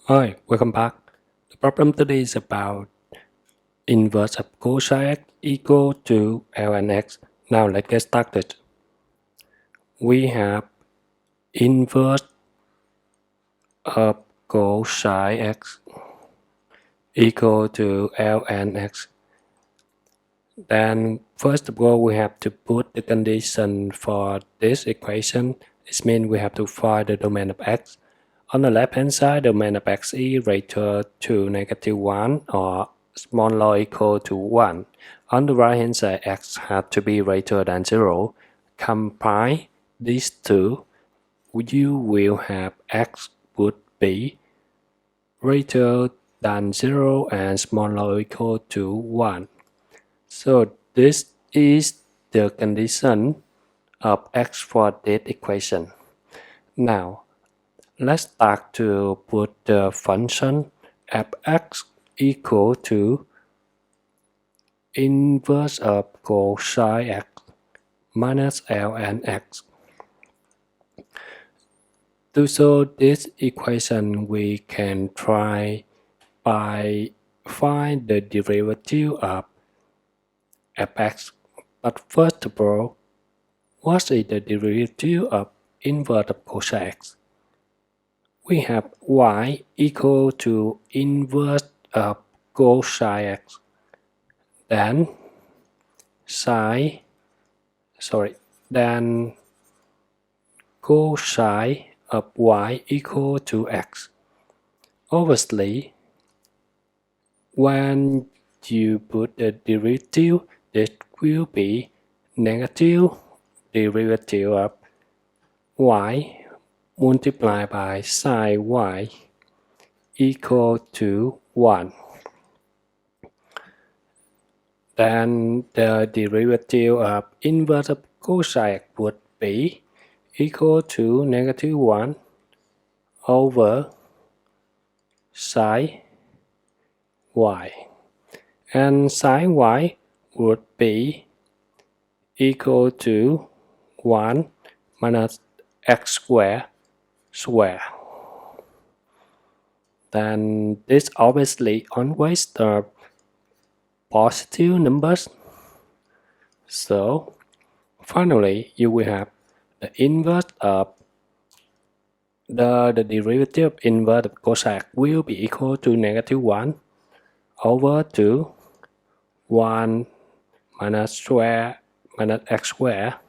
Hi, welcome back. The problem today is about inverse of cosine x equal to ln x. Now let's get started. We have inverse of cosine x equal to ln x. Then first of all, we have to put the condition for this equation. It means we have to find the domain of x. On the left-hand side, domain of x is greater to -1 or smaller or equal to 1. On the right-hand side, x has to be greater than 0. Combine these two, you will have x would be greater than 0 and smaller or equal to 1. So this is the condition of x for this equation. Now, let's start to put the function fx equal to inverse of cosine x minus ln x. To solve this equation, we can try by find the derivative of fx. But first of all, what is the derivative of inverse of cosine x? We have y equal to inverse of cosine x. Then cosine of y equal to x. Obviously, when you put the derivative, this will be negative derivative of y multiplied by sine y equal to 1. Then the derivative of inverse of cosine x would be equal to -1 over sine y. And sine y would be equal to 1 minus x square. Then this obviously always the positive numbers. So finally, you will have the inverse of the derivative of inverse of cosine will be equal to -1 over 2 1 minus x square.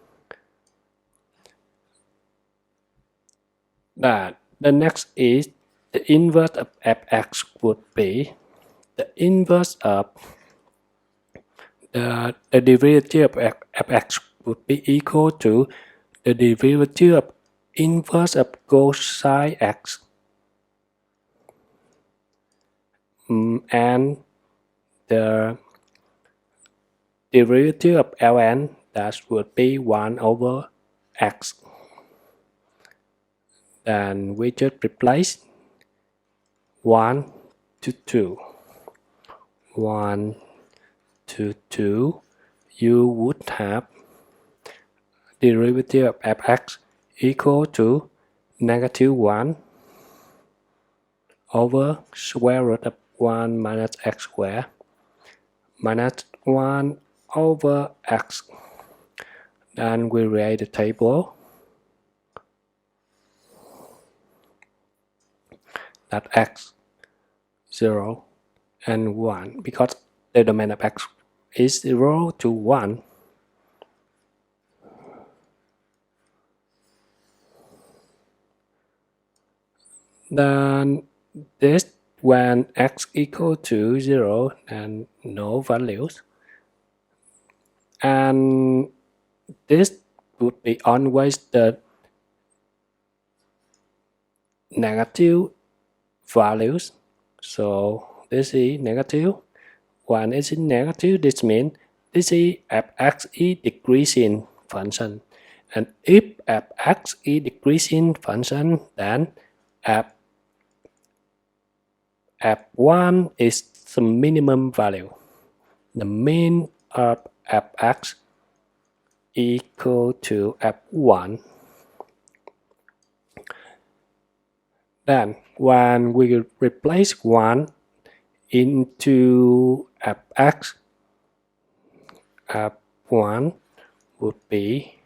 That the next is the inverse of fx would be the inverse of the derivative of fx would be equal to the derivative of inverse of cosine x. And the derivative of ln that would be 1 over x. Then we just replace 1 to 2. 1 to 2, you would have derivative of fx equal to -1 over square root of 1 minus x square minus 1 over x. Then we create the table that x 0 and 1 because the domain of x is 0 to 1. Then this when x equal to 0 and no values. And this would be always the negative values. So this is negative. When it's negative, this means this is fx is decreasing function. And if fx is decreasing function, then f1 is the minimum value. The mean of fx equal to f1. Then when we replace 1 into fx, f1 would be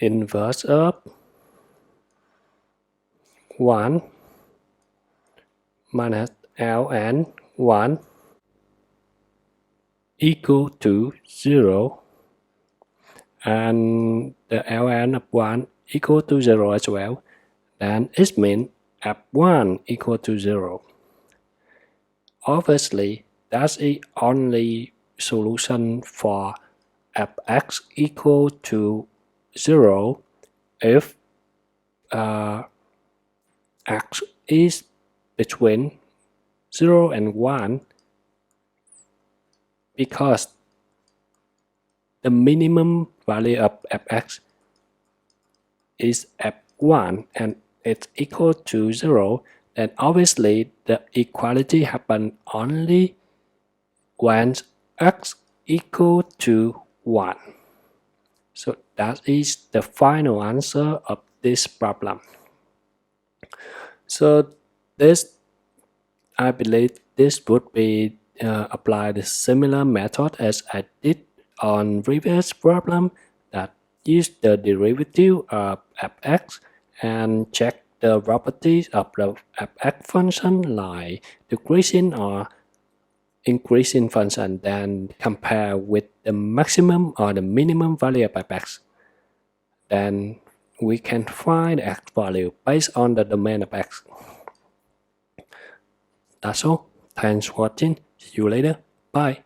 inverse of 1 minus ln 1 equal to 0, and the ln of 1 equal to 0 as well. Then it means f1 equal to 0. Obviously, that's the only solution for fx equal to 0 if x is between 0 and 1, because the minimum value of fx is f1 and it's equal to 0, then obviously the equality happens only when x equal to 1. So that is the final answer of this problem. So I believe this would be apply the similar method as I did on previous problem, that use the derivative of fx and check the properties of the fx function like decreasing or increasing function, then compare with the maximum or the minimum value of fx. Then we can find the x value based on the domain of x. That's all. Thanks for watching. See you later. Bye.